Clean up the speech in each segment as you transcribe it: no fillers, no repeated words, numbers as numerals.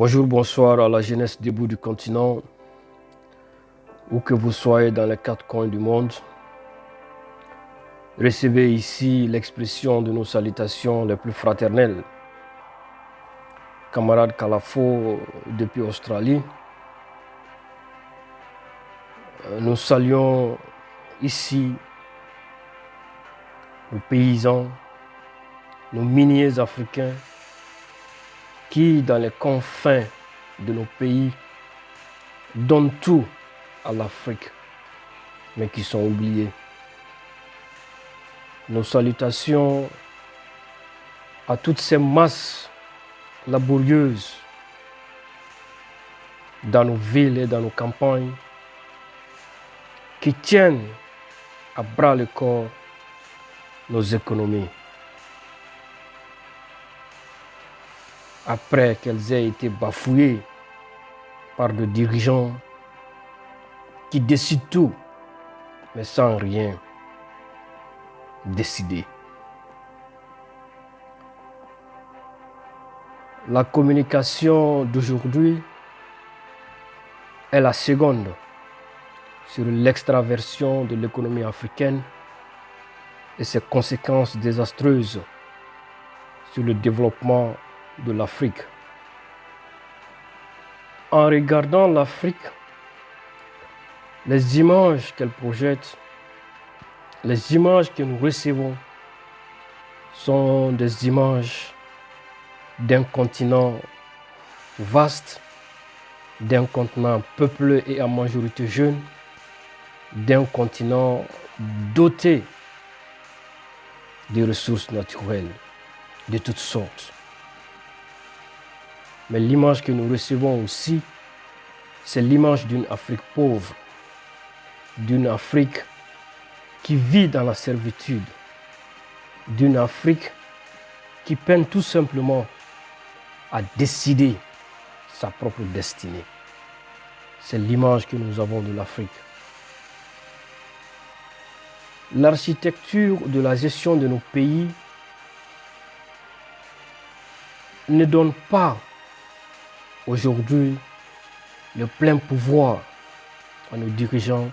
Bonjour, bonsoir à la jeunesse debout du continent, où que vous soyez dans les quatre coins du monde. Recevez ici l'expression de nos salutations les plus fraternelles. Camarade Kalafo depuis Australie, nous saluons ici nos paysans, nos miniers africains qui, dans les confins de nos pays, donnent tout à l'Afrique, mais qui sont oubliés. Nos salutations à toutes ces masses laborieuses dans nos villes et dans nos campagnes qui tiennent à bras le corps nos économies. Après qu'elles aient été bafouées par des dirigeants qui décident tout, mais sans rien décider. La communication d'aujourd'hui est la seconde sur l'extraversion de l'économie africaine et ses conséquences désastreuses sur le développement de l'Afrique. En regardant l'Afrique, les images qu'elle projette, les images que nous recevons sont des images d'un continent vaste, d'un continent peuplé et en majorité jeune, d'un continent doté de ressources naturelles de toutes sortes. Mais l'image que nous recevons aussi, c'est l'image d'une Afrique pauvre, d'une Afrique qui vit dans la servitude, d'une Afrique qui peine tout simplement à décider sa propre destinée. C'est l'image que nous avons de l'Afrique. L'architecture de la gestion de nos pays ne donne pas aujourd'hui le plein pouvoir à nos dirigeants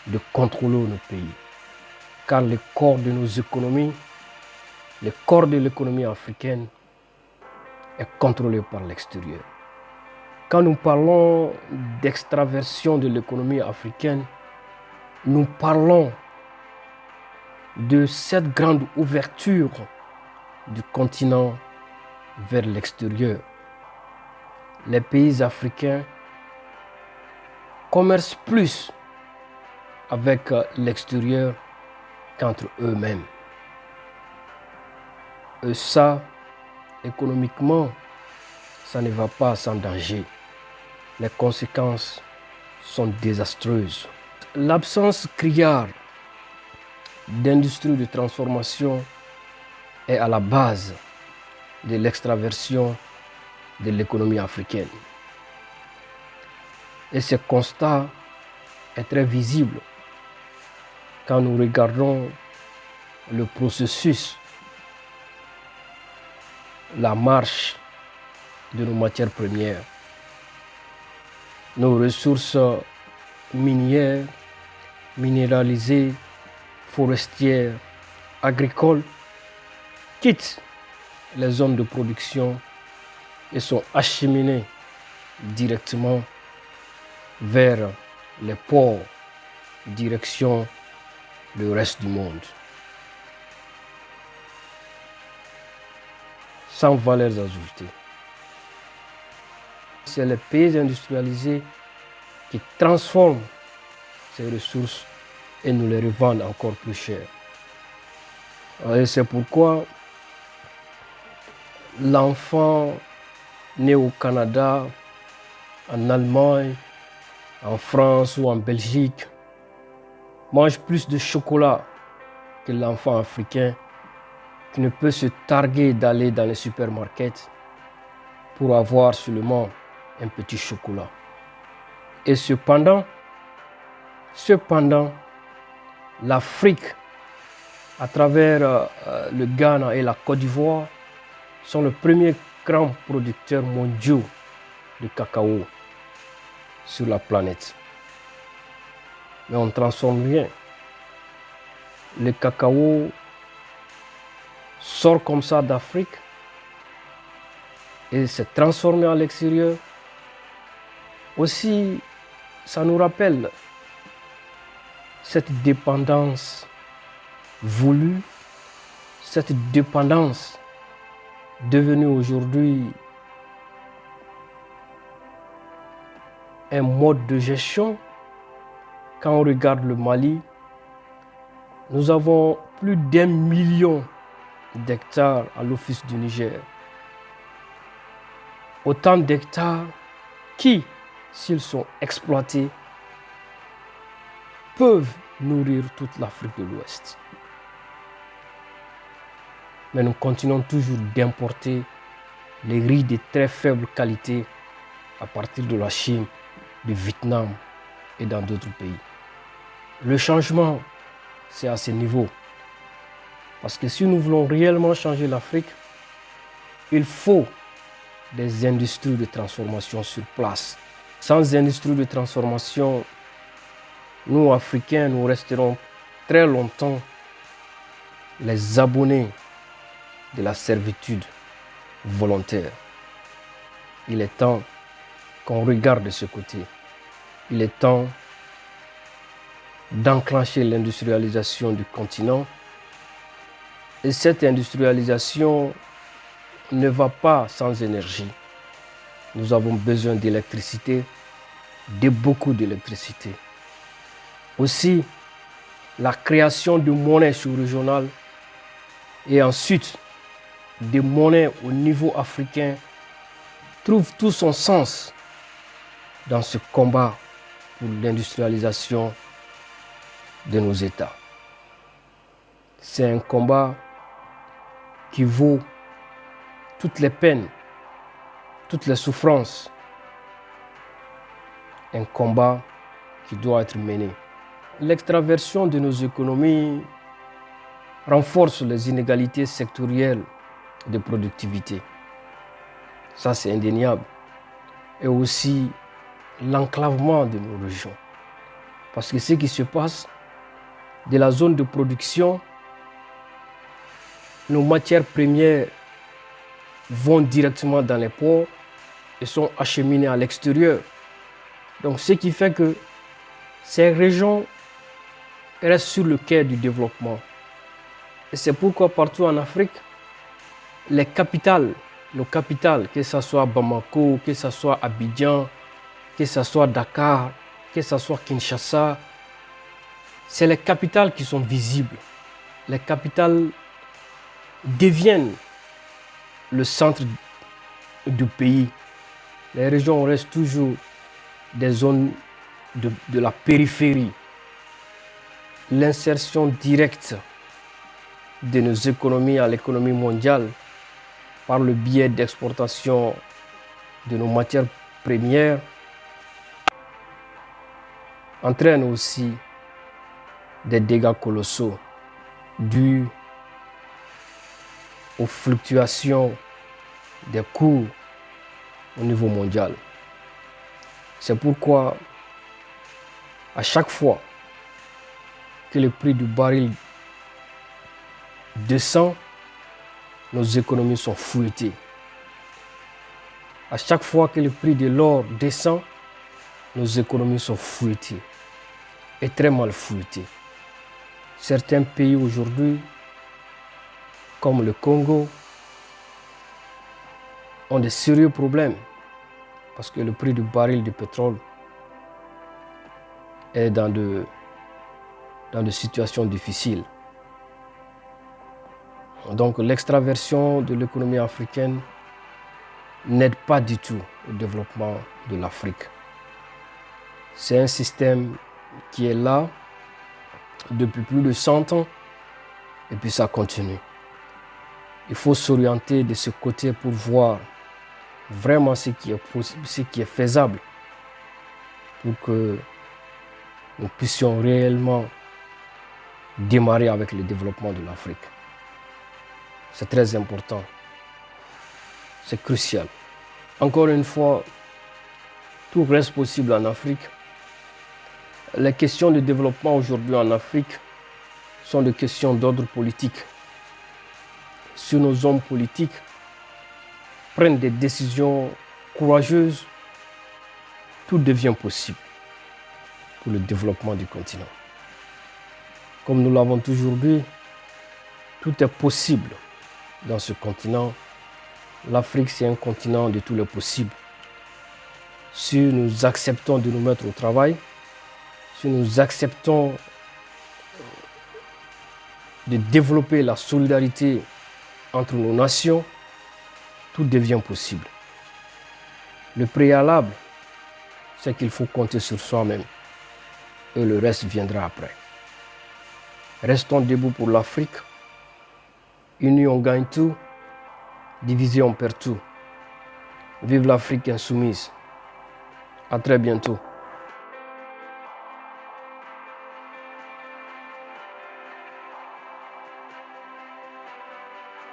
de contrôler nos pays. Car le corps de nos économies, le corps de l'économie africaine est contrôlé par l'extérieur. Quand nous parlons d'extraversion de l'économie africaine, nous parlons de cette grande ouverture du continent vers l'extérieur. Les pays africains commercent plus avec l'extérieur qu'entre eux-mêmes. Et ça, économiquement, ça ne va pas sans danger. Les conséquences sont désastreuses. L'absence criarde d'industrie de transformation est à la base de l'extraversion de l'économie africaine. Et ce constat est très visible quand nous regardons le processus, la marche de nos matières premières, nos ressources minières, minéralisées, forestières, agricoles, quittent les zones de production et sont acheminées directement vers les ports, direction le reste du monde. Sans valeurs ajoutées. C'est les pays industrialisés qui transforment ces ressources et nous les revendent encore plus cher. Et c'est pourquoi l'enfant né au Canada, en Allemagne, en France ou en Belgique mange plus de chocolat que l'enfant africain qui ne peut se targuer d'aller dans les supermarchés pour avoir seulement un petit chocolat. Et cependant, l'Afrique, à travers le Ghana et la Côte d'Ivoire, sont les premiers grands producteurs mondiaux de cacao sur la planète. Mais on ne transforme rien. Le cacao sort comme ça d'Afrique et s'est transformé à l'extérieur. Aussi, ça nous rappelle cette dépendance voulue, cette dépendance devenue aujourd'hui un mode de gestion. Quand on regarde le Mali, nous avons plus d'1 million d'hectares à l'office du Niger. Autant d'hectares qui, s'ils sont exploités, peuvent nourrir toute l'Afrique de l'Ouest. Mais nous continuons toujours d'importer les riz de très faible qualité à partir de la Chine, du Vietnam et dans d'autres pays. Le changement, c'est à ce niveau. Parce que si nous voulons réellement changer l'Afrique, il faut des industries de transformation sur place. Sans industrie de transformation, nous, Africains, nous resterons très longtemps les abonnés de la servitude volontaire. Il est temps qu'on regarde de ce côté. Il est temps d'enclencher l'industrialisation du continent. Et cette industrialisation ne va pas sans énergie. Nous avons besoin d'électricité, de beaucoup d'électricité. Aussi, la création de monnaies sous-régionales et ensuite des monnaies au niveau africain trouve tout son sens dans ce combat pour l'industrialisation de nos États. C'est un combat qui vaut toutes les peines, toutes les souffrances. Un combat qui doit être mené. L'extraversion de nos économies renforce les inégalités sectorielles de productivité. Ça, c'est indéniable. Et aussi l'enclavement de nos régions. Parce que ce qui se passe de la zone de production, nos matières premières vont directement dans les ports et sont acheminées à l'extérieur. Donc, ce qui fait que ces régions restent sur le quai du développement. Et c'est pourquoi partout en Afrique, les capitales, que ce soit Bamako, que ce soit Abidjan, que ce soit Dakar, que ce soit Kinshasa, c'est les capitales qui sont visibles. Les capitales deviennent le centre du pays. Les régions restent toujours des zones de la périphérie. L'insertion directe de nos économies à l'économie mondiale par le biais d'exportation de nos matières premières entraîne aussi des dégâts colossaux dus aux fluctuations des cours au niveau mondial. C'est pourquoi à chaque fois que le prix du baril descend, nos économies sont fouettées. À chaque fois que le prix de l'or descend, nos économies sont fouettées et très mal fouettées. Certains pays aujourd'hui, comme le Congo, ont de sérieux problèmes parce que le prix du baril de pétrole est dans de situations difficiles. Donc l'extraversion de l'économie africaine n'aide pas du tout au développement de l'Afrique. C'est un système qui est là depuis plus de 100 ans et puis ça continue. Il faut s'orienter de ce côté pour voir vraiment ce qui est faisable pour que nous puissions réellement démarrer avec le développement de l'Afrique. C'est très important. C'est crucial. Encore une fois, Tout reste possible en Afrique. Les questions de développement aujourd'hui en Afrique sont des questions d'ordre politique. Si nos hommes politiques prennent des décisions courageuses, tout devient possible pour le développement du continent. Comme nous l'avons toujours dit, tout est possible dans ce continent. L'Afrique, c'est un continent de tous les possibles. Si nous acceptons de nous mettre au travail, si nous acceptons de développer la solidarité entre nos nations, tout devient possible. Le préalable, c'est qu'il faut compter sur soi-même et le reste viendra après. Restons debout pour l'Afrique. Unis, on gagne tout. Divisés, on perd tout. Vive l'Afrique insoumise. À très bientôt.